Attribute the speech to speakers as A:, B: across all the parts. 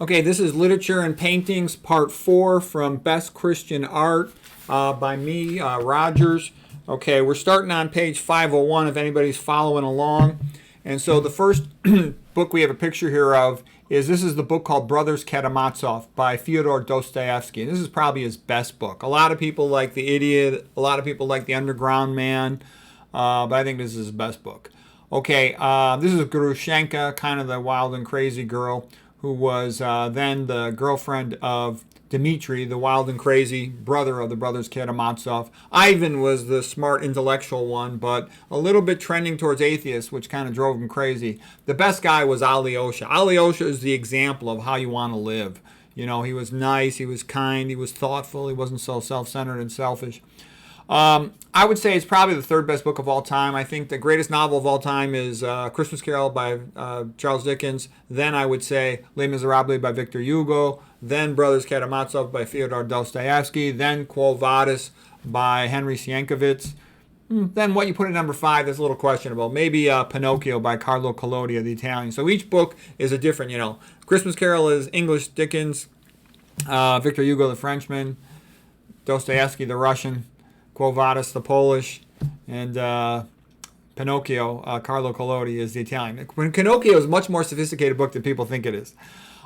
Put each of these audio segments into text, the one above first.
A: Okay, this is Literature and Paintings, Part 4 from Best Christian Art by me, Rogers. Okay, we're starting on page 501 if anybody's following along. And so the first book we have a picture here of this is the book called Brothers Karamazov by Fyodor Dostoevsky. This is probably his best book. A lot of people like The Idiot, a lot of people like The Underground Man, but I think this is his best book. Okay, this is Grushenka, kind of the wild and crazy girl, who was then the girlfriend of Dmitri, the wild and crazy brother of the brothers Karamazov. Ivan was the smart intellectual one, but a little bit trending towards atheist, which kind of drove him crazy. The best guy was Alyosha. Alyosha is the example of how you want to live. You know, he was nice, he was kind, he was thoughtful, he wasn't so self-centered and selfish. I would say it's probably the third best book of all time. I think the greatest novel of all time is Christmas Carol by Charles Dickens. Then I would say Les Miserables by Victor Hugo. Then Brothers Karamazov by Fyodor Dostoevsky. Then Quo Vadis by Henry Sienkiewicz. Then what you put at number 5, that's a little questionable. Maybe Pinocchio by Carlo Collodi, the Italian. So each book is a different, Christmas Carol is English Dickens, Victor Hugo the Frenchman, Dostoevsky the Russian, Quo Vadis the Polish, and Pinocchio, Carlo Collodi is the Italian. Pinocchio is a much more sophisticated book than people think it is.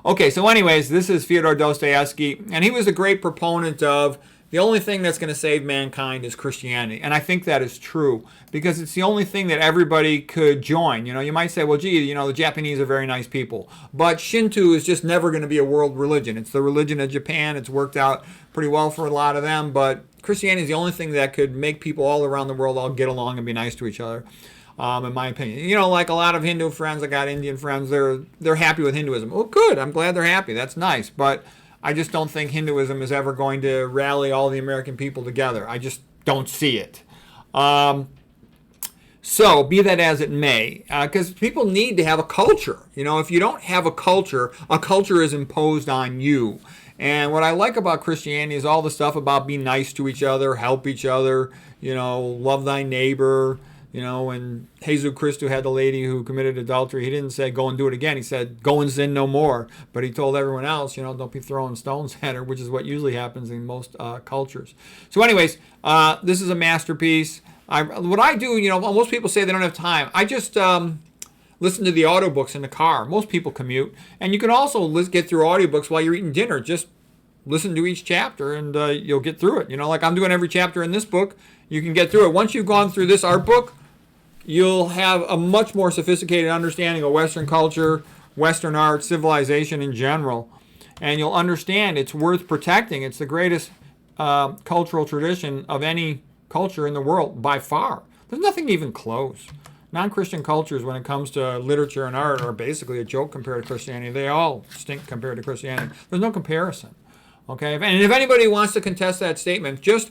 A: Okay, so anyways, this is Fyodor Dostoevsky, and he was a great proponent of the only thing that's going to save mankind is Christianity. And I think that is true because it's the only thing that everybody could join. You might say, well, gee, the Japanese are very nice people. But Shinto is just never going to be a world religion. It's the religion of Japan. It's worked out pretty well for a lot of them. But Christianity is the only thing that could make people all around the world all get along and be nice to each other, in my opinion. Like a lot of Hindu friends, I got Indian friends, they're happy with Hinduism. Oh, good. I'm glad they're happy. That's nice. But I just don't think Hinduism is ever going to rally all the American people together. I just don't see it. So be that as it may, because people need to have a culture. If you don't have a culture is imposed on you. And what I like about Christianity is all the stuff about being nice to each other, help each other, love thy neighbor. When Jesus Christ had the lady who committed adultery, he didn't say, go and do it again. He said, go and sin no more. But he told everyone else, don't be throwing stones at her, which is what usually happens in most cultures. So anyways, this is a masterpiece. What I do, most people say they don't have time. I just listen to the audiobooks in the car. Most people commute. And you can also get through audiobooks while you're eating dinner. Just listen to each chapter and you'll get through it. Like I'm doing every chapter in this book. You can get through it. Once you've gone through this art book, you'll have a much more sophisticated understanding of Western culture, Western art, civilization in general. And you'll understand it's worth protecting. It's the greatest cultural tradition of any culture in the world by far. There's nothing even close. Non-Christian cultures, when it comes to literature and art, are basically a joke compared to Christianity. They all stink compared to Christianity. There's no comparison. Okay? And if anybody wants to contest that statement, just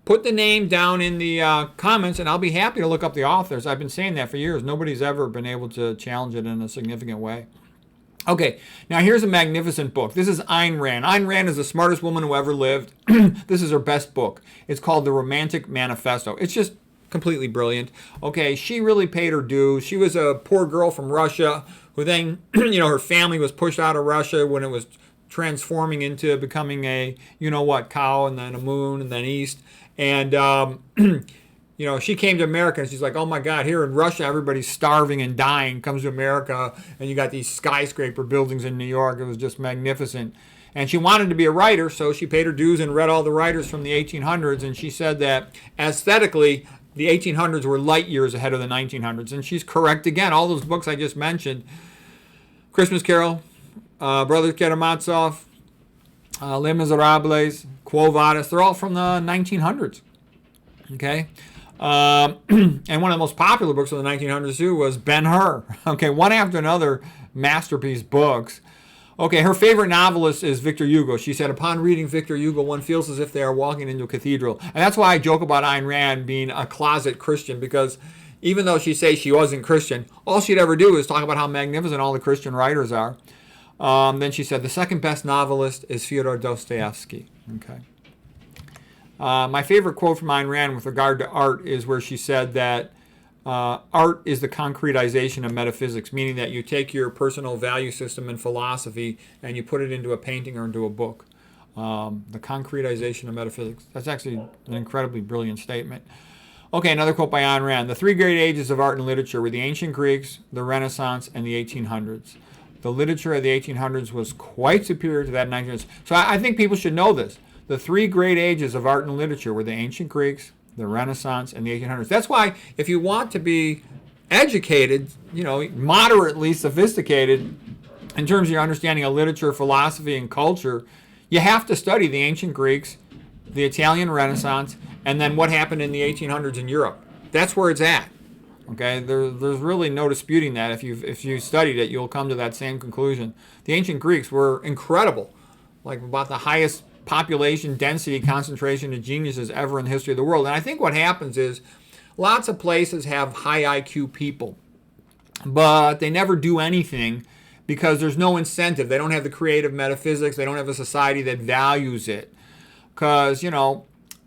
A: put the name down in the comments, and I'll be happy to look up the authors. I've been saying that for years. Nobody's ever been able to challenge it in a significant way. Okay, now here's a magnificent book. This is Ayn Rand. Ayn Rand is the smartest woman who ever lived. This is her best book. It's called The Romantic Manifesto. It's just completely brilliant. Okay, she really paid her dues. She was a poor girl from Russia who then, her family was pushed out of Russia when it was transforming into becoming a, cow, and then a moon, and then east. And, she came to America and she's like, oh my God, here in Russia, everybody's starving and dying. Comes to America and you got these skyscraper buildings in New York. It was just magnificent. And she wanted to be a writer, so she paid her dues and read all the writers from the 1800s. And she said that aesthetically, the 1800s were light years ahead of the 1900s. And she's correct again. All those books I just mentioned, Christmas Carol, Brothers Karamazov, Les Miserables, Quo Vadis, they're all from the 1900s. Okay? And one of the most popular books of the 1900s too was Ben-Hur. Okay, one after another masterpiece books. Okay, her favorite novelist is Victor Hugo. She said, upon reading Victor Hugo, one feels as if they are walking into a cathedral. And that's why I joke about Ayn Rand being a closet Christian, because even though she says she wasn't Christian, all she'd ever do is talk about how magnificent all the Christian writers are. Then she said, the second best novelist is Fyodor Dostoevsky. Okay. My favorite quote from Ayn Rand with regard to art is where she said that Art is the concretization of metaphysics, meaning that you take your personal value system and philosophy and you put it into a painting or into a book. The concretization of metaphysics. That's actually an incredibly brilliant statement. Okay, another quote by Ayn Rand. The three great ages of art and literature were the ancient Greeks, the Renaissance, and the 1800s. The literature of the 1800s was quite superior to that 1900s. So I think people should know this. The three great ages of art and literature were the ancient Greeks, the Renaissance, and the 1800s. That's why if you want to be educated, moderately sophisticated in terms of your understanding of literature, philosophy, and culture, you have to study the ancient Greeks, the Italian Renaissance, and then what happened in the 1800s in Europe. That's where it's at. Okay, there's really no disputing that. If you studied it, you'll come to that same conclusion. The ancient Greeks were incredible, like about the highest population density concentration of geniuses ever in the history of the world. And I think what happens is lots of places have high IQ people, but they never do anything because there's no incentive. They don't have the creative metaphysics. They don't have a society that values it. Because,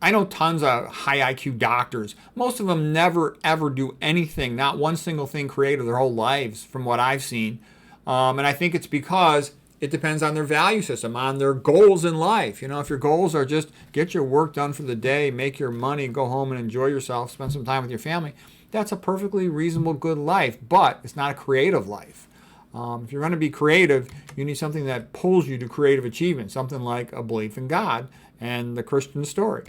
A: I know tons of high IQ doctors. Most of them never, ever do anything, not one single thing creative their whole lives, from what I've seen. And I think it's because it depends on their value system, on their goals in life. If your goals are just get your work done for the day, make your money, go home and enjoy yourself, spend some time with your family, that's a perfectly reasonable, good life. But it's not a creative life. If you're going to be creative, you need something that pulls you to creative achievement, something like a belief in God and the Christian story.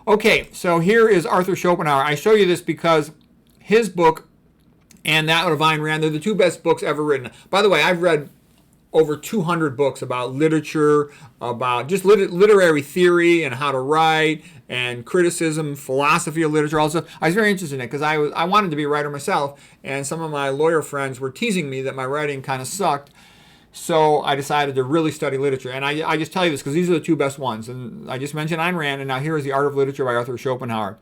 A: Okay, so here is Arthur Schopenhauer. I show you this because his book and that of Ayn Rand, they're the two best books ever written. By the way, I've read over 200 books about literature, about just literary theory and how to write and criticism, philosophy of literature. Also, I was very interested in it because I wanted to be a writer myself, and some of my lawyer friends were teasing me that my writing kind of sucked. So I decided to really study literature. And I just tell you this because these are the two best ones. And I just mentioned Ayn Rand, and now here is The Art of Literature by Arthur Schopenhauer.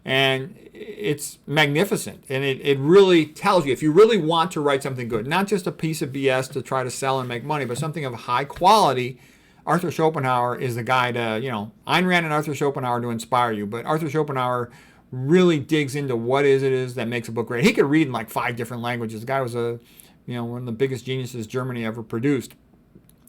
A: And it's magnificent. And it really tells you, if you really want to write something good, not just a piece of BS to try to sell and make money, but something of high quality, Arthur Schopenhauer is the guy to, Ayn Rand and Arthur Schopenhauer to inspire you. But Arthur Schopenhauer really digs into what it is that makes a book great. He could read in like 5 different languages. The guy was one of the biggest geniuses Germany ever produced.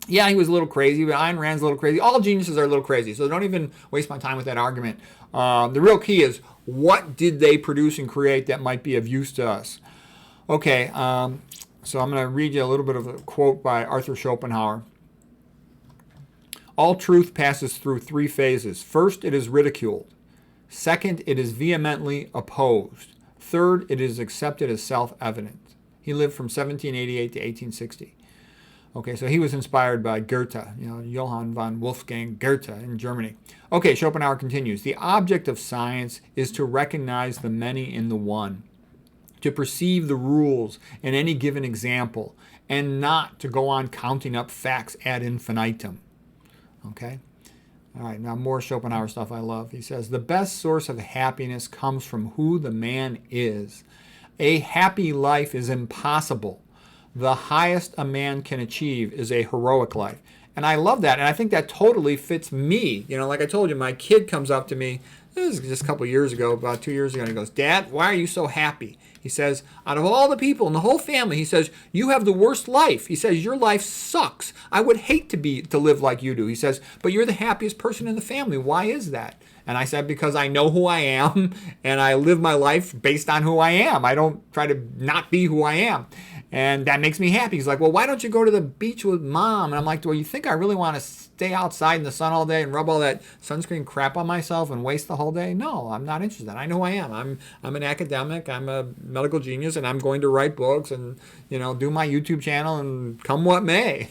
A: Yeah, he was a little crazy, but Ayn Rand's a little crazy. All geniuses are a little crazy, so don't even waste my time with that argument. The real key is, what did they produce and create that might be of use to us? Okay, so I'm going to read you a little bit of a quote by Arthur Schopenhauer. All truth passes through 3 phases. First, it is ridiculed. Second, it is vehemently opposed. Third, it is accepted as self-evident. He lived from 1788 to 1860. Okay, so he was inspired by Goethe, Johann von Wolfgang Goethe in Germany. Okay, Schopenhauer continues. The object of science is to recognize the many in the one, to perceive the rules in any given example, and not to go on counting up facts ad infinitum. Okay? All right, now more Schopenhauer stuff I love. He says, the best source of happiness comes from who the man is. A happy life is impossible. The highest a man can achieve is a heroic life. And I love that, and I think that totally fits me. Like I told you, my kid comes up to me, this is just a couple of years ago, about 2 years ago, and he goes, Dad, why are you so happy? He says, out of all the people in the whole family, he says, you have the worst life. He says, your life sucks. I would hate to live like you do. He says, but you're the happiest person in the family. Why is that? And I said, because I know who I am, and I live my life based on who I am. I don't try to not be who I am. And that makes me happy. He's like, well, why don't you go to the beach with Mom? And I'm like, well, you think I really want to stay outside in the sun all day and rub all that sunscreen crap on myself and waste the whole day? No, I'm not interested. I know who I am. I'm an academic. I'm a medical genius, and I'm going to write books and, do my YouTube channel and come what may.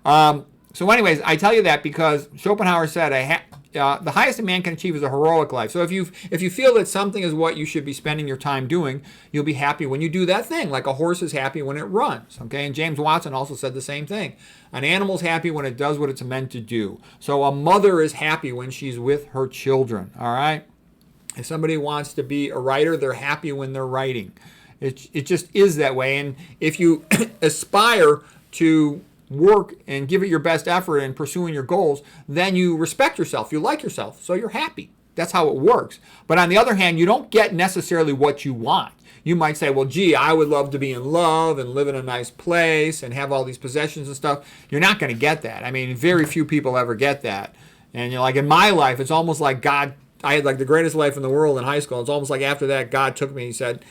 A: So anyways, I tell you that because Schopenhauer said the highest a man can achieve is a heroic life. So if you feel that something is what you should be spending your time doing, you'll be happy when you do that thing, like a horse is happy when it runs. Okay, and James Watson also said the same thing. An animal's happy when it does what it's meant to do. So a mother is happy when she's with her children. All right. If somebody wants to be a writer, they're happy when they're writing. It just is that way. And if you aspire to work and give it your best effort in pursuing your goals, then you respect yourself, you like yourself, so you're happy. that's how it works. But on the other hand, you don't get necessarily what you want. You might say, well, gee, I would love to be in love and live in a nice place and have all these possessions and stuff. You're not going to get that. I mean, very few people ever get that. And like in my life, it's almost like God, I had like the greatest life in the world in high school. It's almost like after that, God took me and said,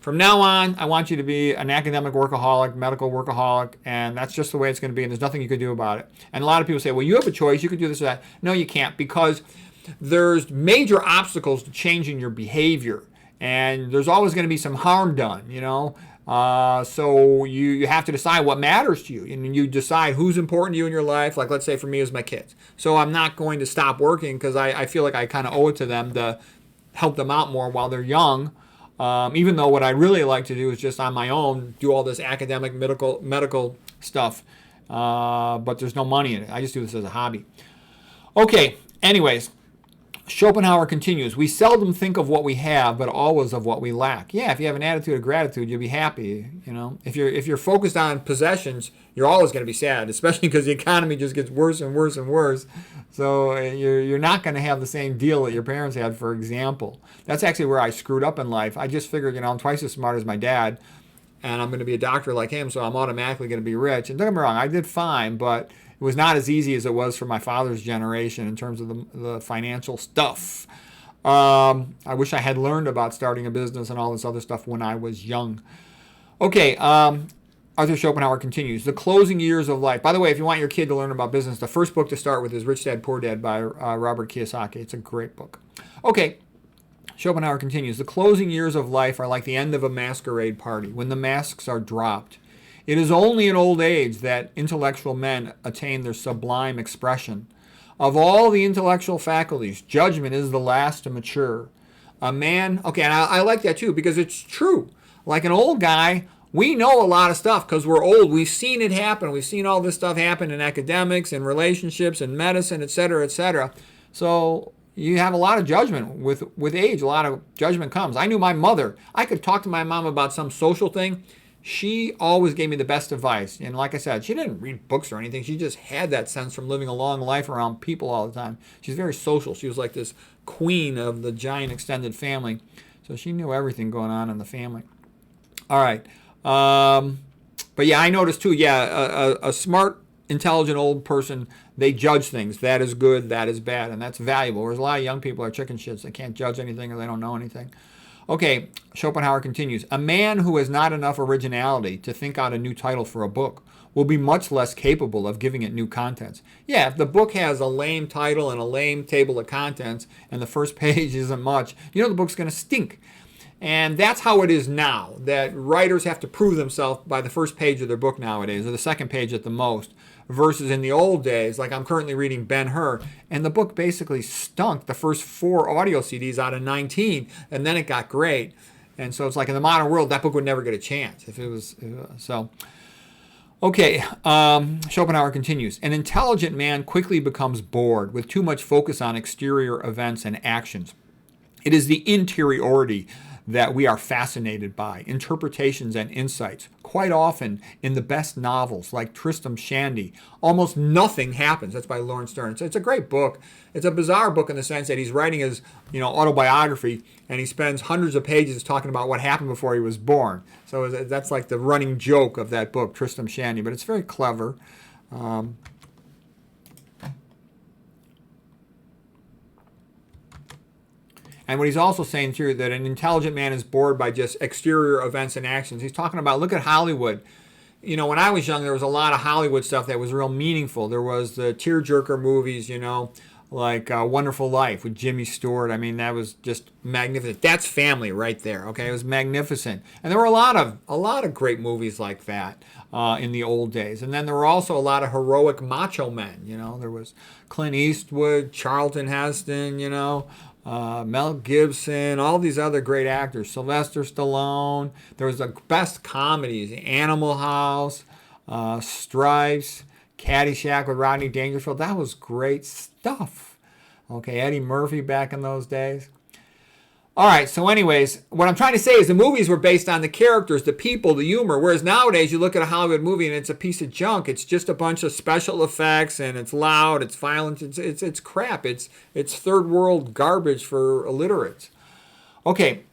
A: from now on, I want you to be an academic workaholic, medical workaholic, and that's just the way it's going to be, and there's nothing you can do about it. And a lot of people say, well, you have a choice. You could do this or that. No, you can't, because there's major obstacles to changing your behavior, and there's always going to be some harm done, so you have to decide what matters to you, and you decide who's important to you in your life. Like, let's say for me, it's my kids. So I'm not going to stop working because I feel like I kind of owe it to them to help them out more while they're young. Even though what I really like to do is just on my own do all this academic medical stuff, but there's no money in it. I just do this as a hobby. Okay, anyways, Schopenhauer continues, we seldom think of what we have, but always of what we lack. Yeah, if you have an attitude of gratitude, you'll be happy. If you're focused on possessions, you're always going to be sad, especially because the economy just gets worse and worse and worse. So you're not going to have the same deal that your parents had, for example. That's actually where I screwed up in life. I just figured, I'm twice as smart as my dad, and I'm going to be a doctor like him, so I'm automatically going to be rich. And don't get me wrong, I did fine, but it was not as easy as it was for my father's generation in terms of the financial stuff. I wish I had learned about starting a business and all this other stuff when I was young. Okay, Arthur Schopenhauer continues. The closing years of life. By the way, if you want your kid to learn about business, the first book to start with is Rich Dad, Poor Dad by Robert Kiyosaki. It's a great book. Okay, Schopenhauer continues. The closing years of life are like the end of a masquerade party, when the masks are dropped. It is only in old age that intellectual men attain their sublime expression. Of all the intellectual faculties, judgment is the last to mature. A man, okay, and I like that too, because it's true. Like an old guy, we know a lot of stuff because we're old. We've seen it happen. We've seen all this stuff happen in academics and relationships and medicine, et cetera, et cetera. So you have a lot of judgment with age. A lot of judgment comes. I knew my mother. I could talk to my mom about some social thing. She always gave me the best advice. And like I said, she didn't read books or anything. She just had that sense from living a long life around people all the time. She's very social. She was like this queen of the giant extended family. So she knew everything going on in the family. All right. But yeah, I noticed too, a smart, intelligent old person, they judge things. That is good, that is bad, and that's valuable. Whereas a lot of young people are chicken shits. They can't judge anything or they don't know anything. Okay, Schopenhauer continues. A man who has not enough originality to think out a new title for a book will be much less capable of giving it new contents. Yeah, if the book has a lame title and a lame table of contents and the first page isn't much, the book's going to stink. And that's how it is now, that writers have to prove themselves by the first page of their book nowadays, or the second page at the most, versus in the old days, like I'm currently reading Ben-Hur, and the book basically stunk the first 4 audio CDs out of 19, and then it got great. And so it's like in the modern world, that book would never get a chance if it was, so. Okay, Schopenhauer continues. An intelligent man quickly becomes bored with too much focus on exterior events and actions. It is the interiority that we are fascinated by, interpretations and insights. Quite often, in the best novels like Tristram Shandy, almost nothing happens. That's by Lawrence Stern. It's a great book. It's a bizarre book in the sense that he's writing his autobiography, and he spends hundreds of pages talking about what happened before he was born. So that's like the running joke of that book, Tristram Shandy. But it's very clever. And what he's also saying too, that an intelligent man is bored by just exterior events and actions. He's talking about, look at Hollywood. When I was young, there was a lot of Hollywood stuff that was real meaningful. There was the tearjerker movies, like Wonderful Life with Jimmy Stewart. I mean, that was just magnificent. That's family right there. Okay, it was magnificent. And there were a lot of great movies like that in the old days. And then there were also a lot of heroic macho men. There was Clint Eastwood, Charlton Heston. Mel Gibson, all these other great actors, Sylvester Stallone. There was the best comedies, Animal House, Stripes, Caddyshack with Rodney Dangerfield. That was great stuff. Okay, Eddie Murphy back in those days. All right, so anyways, what I'm trying to say is the movies were based on the characters, the people, the humor, whereas nowadays you look at a Hollywood movie and it's a piece of junk. It's just a bunch of special effects and it's loud, it's violent, it's crap. It's third world garbage for illiterates. Okay,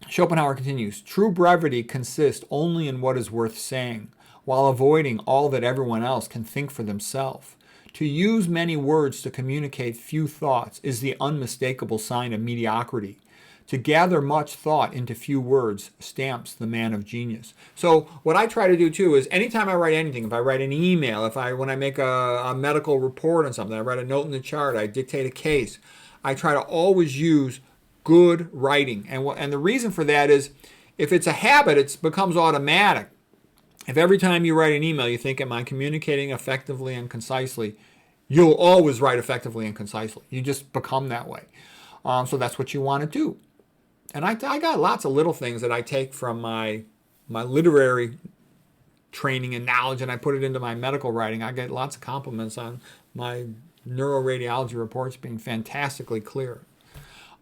A: Schopenhauer continues, true brevity consists only in what is worth saying, while avoiding all that everyone else can think for themselves. To use many words to communicate few thoughts is the unmistakable sign of mediocrity. To gather much thought into few words stamps the man of genius. So what I try to do too is anytime I write anything, if I write an email, when I make a medical report on something, I write a note in the chart, I dictate a case, I try to always use good writing. And the reason for that is if it's a habit, it becomes automatic. If every time you write an email you think, am I communicating effectively and concisely, you'll always write effectively and concisely. You just become that way. So that's what you want to do. And I got lots of little things that I take from my literary training and knowledge and I put it into my medical writing. I get lots of compliments on my neuroradiology reports being fantastically clear.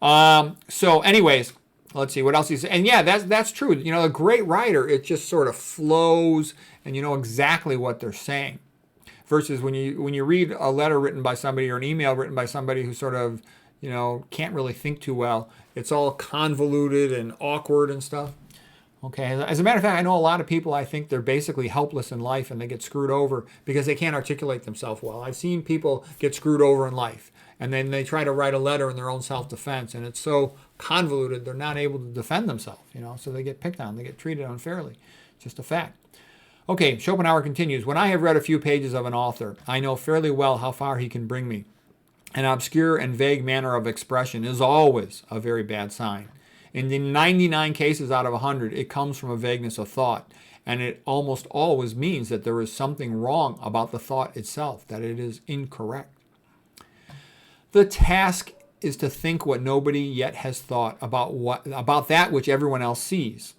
A: So anyways, let's see what else he said. And yeah, that's true. A great writer, it just sort of flows and you know exactly what they're saying. Versus when you read a letter written by somebody or an email written by somebody who sort of, can't really think too well, it's all convoluted and awkward and stuff. Okay, as a matter of fact, I know a lot of people, I think they're basically helpless in life and they get screwed over because they can't articulate themselves well. I've seen people get screwed over in life and then they try to write a letter in their own self-defense and it's so convoluted they're not able to defend themselves, so they get picked on, they get treated unfairly. It's just a fact. Okay, Schopenhauer continues, when I have read a few pages of an author, I know fairly well how far he can bring me. An obscure and vague manner of expression is always a very bad sign. In the 99 cases out of 100, it comes from a vagueness of thought, and it almost always means that there is something wrong about the thought itself, that it is incorrect. The task is to think what nobody yet has thought about that which everyone else sees.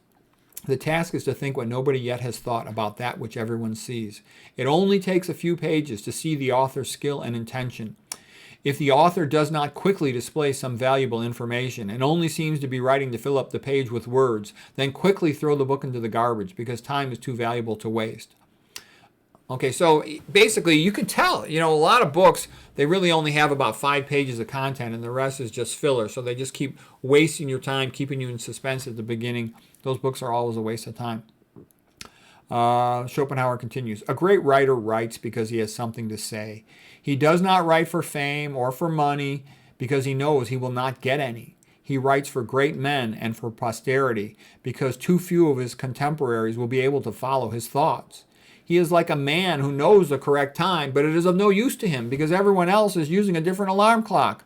A: The task is to think what nobody yet has thought about that which everyone sees. It only takes a few pages to see the author's skill and intention. If the author does not quickly display some valuable information and only seems to be writing to fill up the page with words, then quickly throw the book into the garbage because time is too valuable to waste. Okay, so basically you can tell, a lot of books, they really only have about 5 pages of content and the rest is just filler. So they just keep wasting your time, keeping you in suspense at the beginning. Those books are always a waste of time. Schopenhauer continues, a great writer writes because he has something to say. He does not write for fame or for money because he knows he will not get any. He writes for great men and for posterity because too few of his contemporaries will be able to follow his thoughts. He is like a man who knows the correct time, but it is of no use to him because everyone else is using a different alarm clock,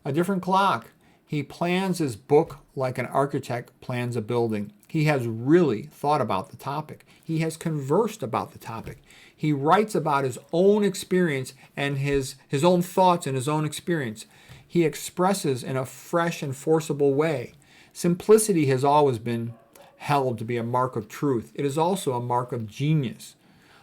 A: a different clock. He plans his book like an architect plans a building. He has really thought about the topic. He has conversed about the topic. He writes about his own experience and his own thoughts and his own experience. He expresses in a fresh and forcible way. Simplicity has always been held to be a mark of truth. It is also a mark of genius.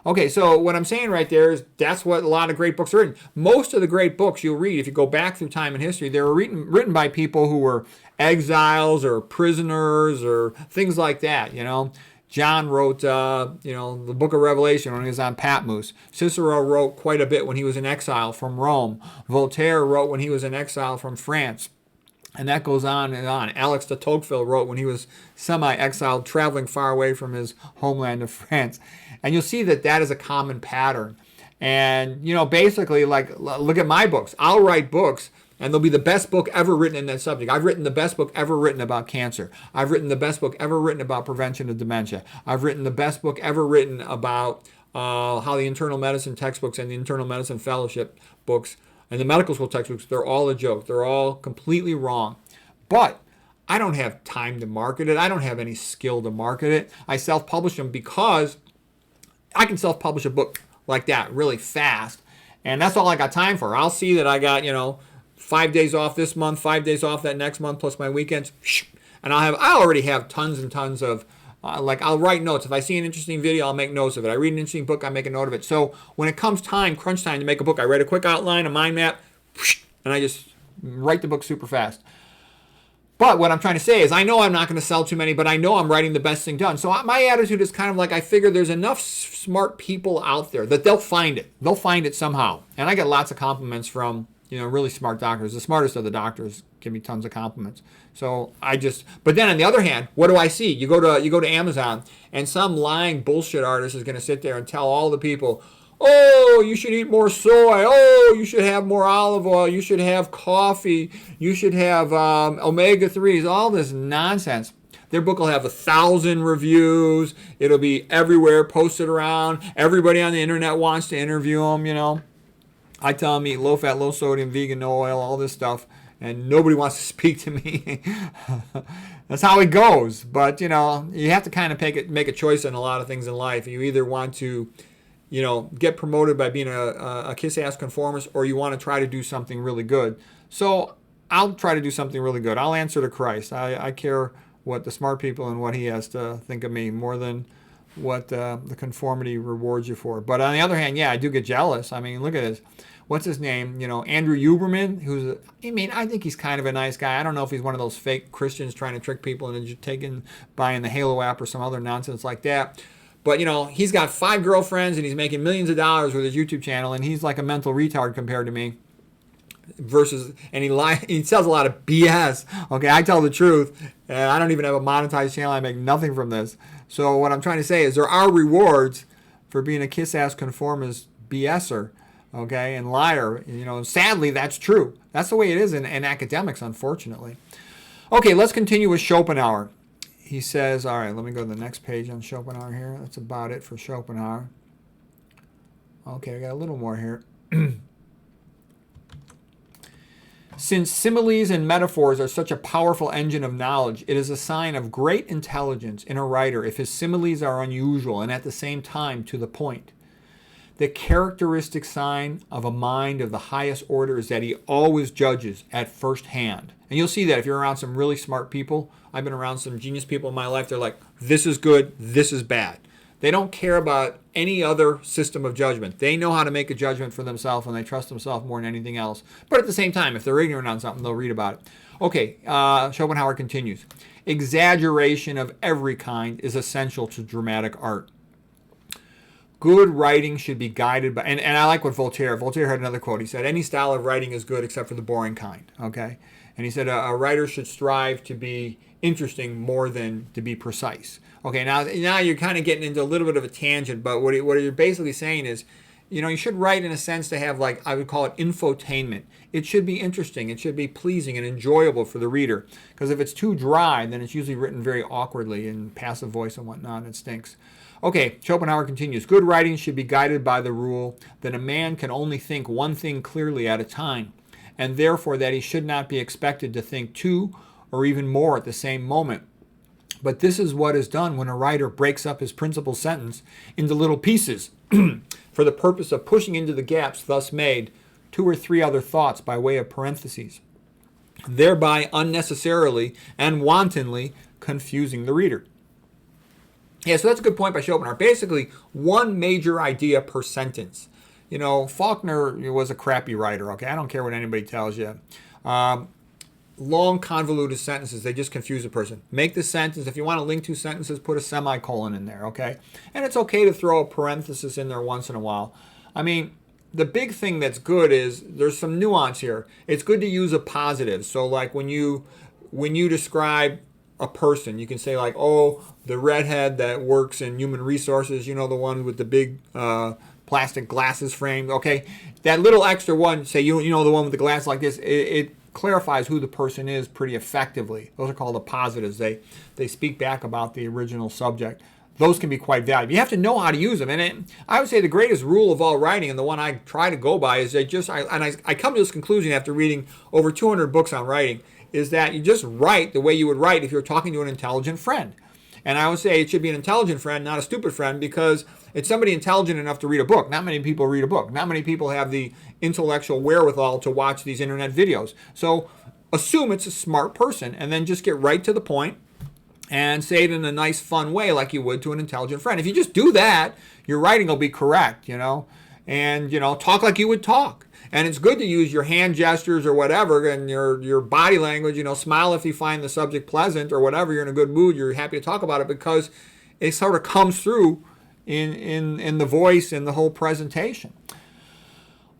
A: Okay, so what I'm saying right there is that's what a lot of great books are written. Most of the great books you'll read, if you go back through time and history, they were written by people who were exiles or prisoners or things like that, John wrote, the book of Revelation when he was on Patmos. Cicero wrote quite a bit when he was in exile from Rome. Voltaire wrote when he was in exile from France. And that goes on and on. Alex de Tocqueville wrote when he was semi-exiled, traveling far away from his homeland of France. And you'll see that is a common pattern. And, basically, look at my books. I'll write books, and they'll be the best book ever written in that subject. I've written the best book ever written about cancer. I've written the best book ever written about prevention of dementia. I've written the best book ever written about how the internal medicine textbooks and the internal medicine fellowship books and the medical school textbooks, they're all a joke. They're all completely wrong. But I don't have time to market it. I don't have any skill to market it. I self-publish them because I can self-publish a book like that really fast. And that's all I got time for. I'll see that I got, 5 days off this month, 5 days off that next month, plus my weekends. And I already have tons and tons of, I'll write notes. If I see an interesting video, I'll make notes of it. I read an interesting book, I make a note of it. So when it comes crunch time to make a book, I write a quick outline, a mind map, and I just write the book super fast. But what I'm trying to say is I know I'm not going to sell too many, but I know I'm writing the best thing done. So my attitude is kind of like I figure there's enough smart people out there that they'll find it. They'll find it somehow. And I get lots of compliments from, really smart doctors. The smartest of the doctors give me tons of compliments. So but then on the other hand, what do I see? You go to Amazon and some lying bullshit artist is going to sit there and tell all the people, oh, you should eat more soy. Oh, you should have more olive oil. You should have coffee. You should have omega-3s, all this nonsense. Their book will have 1,000 reviews. It'll be everywhere, posted around. Everybody on the internet wants to interview them, I tell them eat low-fat, low-sodium, vegan, no oil, all this stuff, and nobody wants to speak to me. That's how it goes. But, you have to kind of make a choice on a lot of things in life. You either want to get promoted by being a kiss-ass conformist, or you want to try to do something really good. So I'll try to do something really good. I'll answer to Christ. I care what the smart people and what he has to think of me more than what the conformity rewards you for. But on the other hand, yeah, I do get jealous. I mean, look at this. What's his name? Andrew Huberman, I think he's kind of a nice guy. I don't know if he's one of those fake Christians trying to trick people into buying the Halo app or some other nonsense like that. But, he's got 5 girlfriends and he's making millions of dollars with his YouTube channel, and he's like a mental retard compared to me. He sells a lot of BS. Okay, I tell the truth, and I don't even have a monetized channel. I make nothing from this. So what I'm trying to say is there are rewards for being a kiss-ass conformist BSer, okay, and liar. And sadly, that's true. That's the way it is in academics, unfortunately. Okay, let's continue with Schopenhauer. He says, all right, let me go to the next page on Schopenhauer here. That's about it for Schopenhauer. Okay, I got a little more here. Since similes and metaphors are such a powerful engine of knowledge, it is a sign of great intelligence in a writer if his similes are unusual and at the same time to the point. The characteristic sign of a mind of the highest order is that he always judges at first hand. And you'll see that if you're around some really smart people. I've been around some genius people in my life. They're like, this is good, this is bad. They don't care about any other system of judgment. They know how to make a judgment for themselves, and they trust themselves more than anything else. But at the same time, if they're ignorant on something, they'll read about it. Okay, Schopenhauer continues. Exaggeration of every kind is essential to dramatic art. Good writing should be guided by, and I like what Voltaire had another quote. He said, any style of writing is good except for the boring kind, okay? And he said a writer should strive to be interesting more than to be precise. Okay, now you're kind of getting into a little bit of a tangent, but what you're basically saying is, you should write in a sense to have, like, I would call it infotainment. It should be interesting. It should be pleasing and enjoyable for the reader. Because if it's too dry, then it's usually written very awkwardly in passive voice and whatnot, and it stinks. Okay, Schopenhauer continues. Good writing should be guided by the rule that a man can only think one thing clearly at a time, and therefore that he should not be expected to think 2 or even more at the same moment. But this is what is done when a writer breaks up his principal sentence into little pieces for the purpose of pushing into the gaps thus made 2 or 3 other thoughts by way of parentheses, thereby unnecessarily and wantonly confusing the reader. Yeah, so that's a good point by Schopenhauer. Basically, one major idea per sentence. Faulkner was a crappy writer, okay? I don't care what anybody tells you. Long, convoluted sentences, they just confuse a person. Make the sentence, if you want to link 2 sentences, put a semicolon in there, okay? And it's okay to throw a parenthesis in there once in a while. I mean, the big thing that's good is there's some nuance here. It's good to use a positive. So, like, when you describe a person, you can say, like, oh, the redhead that works in human resources, the one with the big plastic glasses framed, okay? That little extra one, say, the one with the glass like this, it clarifies who the person is pretty effectively. Those are called the positives. They speak back about the original subject. Those can be quite valuable. You have to know how to use them. And I would say the greatest rule of all writing, and the one I try to go by, is I come to this conclusion after reading over 200 books on writing, is that you just write the way you would write if you're talking to an intelligent friend. And I would say it should be an intelligent friend, not a stupid friend, because it's somebody intelligent enough to read a book. Not many people read a book. Not many people have the intellectual wherewithal to watch these internet videos. So assume it's a smart person, and then just get right to the point and say it in a nice, fun way like you would to an intelligent friend. If you just do that, your writing will be correct, and talk like you would talk. And it's good to use your hand gestures or whatever, and your body language. Smile if you find the subject pleasant or whatever. You're in a good mood. You're happy to talk about it because it sort of comes through in the voice and the whole presentation.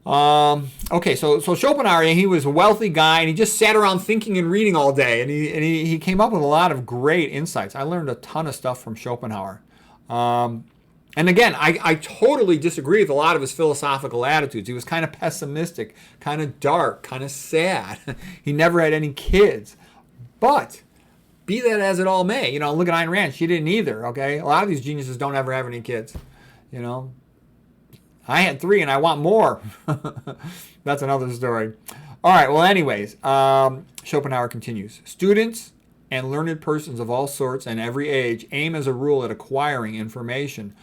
A: Okay, so Schopenhauer, he was a wealthy guy, and he just sat around thinking and reading all day, and he came up with a lot of great insights. I learned a ton of stuff from Schopenhauer. And again, I totally disagree with a lot of his philosophical attitudes. He was kind of pessimistic, kind of dark, kind of sad. He never had any kids. But be that as it all may, look at Ayn Rand. She didn't either, okay? A lot of these geniuses don't ever have any kids, I had 3 and I want more. That's another story. All right, well, anyways, Schopenhauer continues. Students and learned persons of all sorts and every age aim as a rule at acquiring information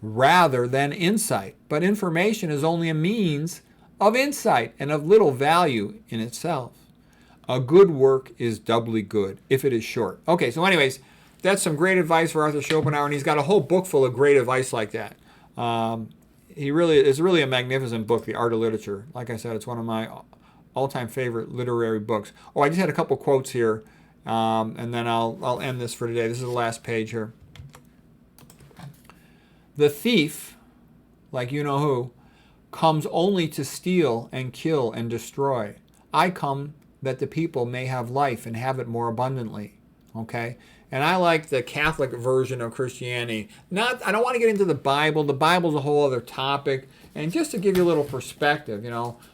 A: rather than insight. But information is only a means of insight and of little value in itself. A good work is doubly good if it is short. Okay, so anyways, that's some great advice for Arthur Schopenhauer, and he's got a whole book full of great advice like that. It's really a magnificent book, The Art of Literature. Like I said, it's one of my all-time favorite literary books. Oh, I just had a couple quotes here, and then I'll end this for today. This is the last page here. The thief, like you-know-who, comes only to steal and kill and destroy. I come that the people may have life and have it more abundantly. Okay? And I like the Catholic version of Christianity. I don't want to get into the Bible. The Bible's a whole other topic. And just to give you a little perspective,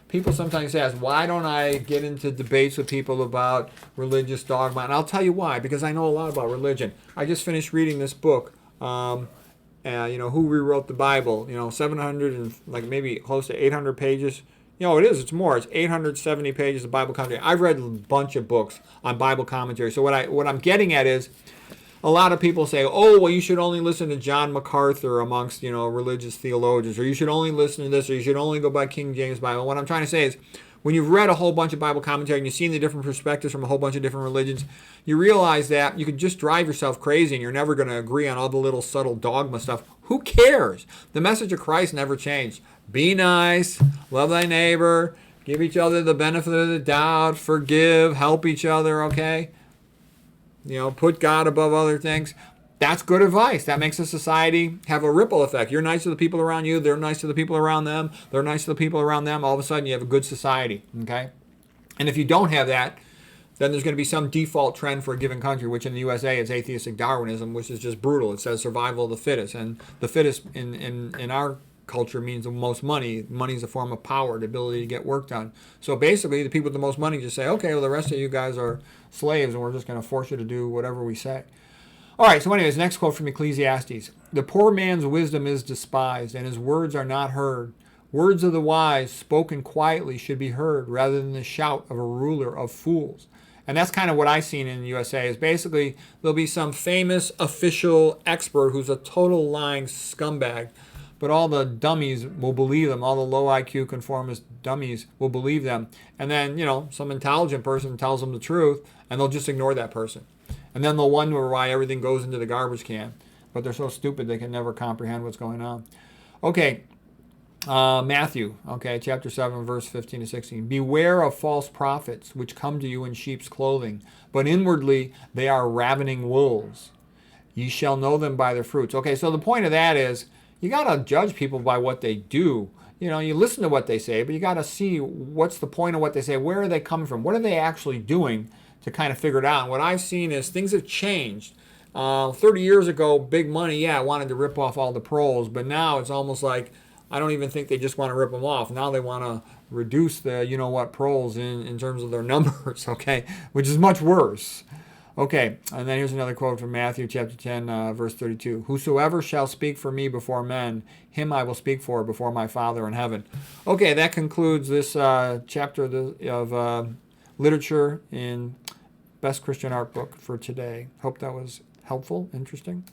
A: people sometimes ask, why don't I get into debates with people about religious dogma? And I'll tell you why, because I know a lot about religion. I just finished reading this book, Who Rewrote the Bible, 700 and maybe close to 800 pages. It's more. It's 870 pages of Bible commentary. I've read a bunch of books on Bible commentary. So what I'm getting at is, a lot of people say, oh, well, you should only listen to John MacArthur amongst, religious theologians, or you should only listen to this, or you should only go by King James Bible. What I'm trying to say is, when you've read a whole bunch of Bible commentary and you've seen the different perspectives from a whole bunch of different religions, you realize that you could just drive yourself crazy and you're never going to agree on all the little subtle dogma stuff. Who cares? The message of Christ never changed. Be nice, love thy neighbor, give each other the benefit of the doubt, forgive, help each other, okay? Put God above other things. That's good advice. That makes a society have a ripple effect. You're nice to the people around you. They're nice to the people around them. They're nice to the people around them. All of a sudden, you have a good society, okay? And if you don't have that, then there's going to be some default trend for a given country, which in the USA is atheistic Darwinism, which is just brutal. It says survival of the fittest. And the fittest in our culture means the most money. Money is a form of power, the ability to get work done. So basically, the people with the most money just say, okay, well, the rest of you guys are slaves, and we're just going to force you to do whatever we say. All right, so anyways, next quote from Ecclesiastes. The poor man's wisdom is despised, and his words are not heard. Words of the wise, spoken quietly, should be heard, rather than the shout of a ruler of fools. And that's kind of what I've seen in the USA, is basically there'll be some famous official expert who's a total lying scumbag, but all the dummies will believe them. All the low IQ conformist dummies will believe them. And then, some intelligent person tells them the truth, and they'll just ignore that person. And then they'll wonder why everything goes into the garbage can. But they're so stupid they can never comprehend what's going on. Okay, Matthew, chapter 7, verse 15 to 16. Beware of false prophets, which come to you in sheep's clothing, but inwardly they are ravening wolves. Ye shall know them by their fruits. Okay, so the point of that is, you got to judge people by what they do. You listen to what they say, but you got to see what's the point of what they say. Where are they coming from? What are they actually doing to kind of figure it out? And what I've seen is things have changed. 30 years ago, big money, wanted to rip off all the pros, but now it's almost like I don't even think they just want to rip them off. Now they want to reduce the pros in terms of their numbers, okay, which is much worse. Okay, and then here's another quote from Matthew chapter 10, verse 32. Whosoever shall speak for me before men, him I will speak for before my Father in heaven. Okay, that concludes this chapter of literature in Best Christian Art Book for today. Hope that was helpful, interesting.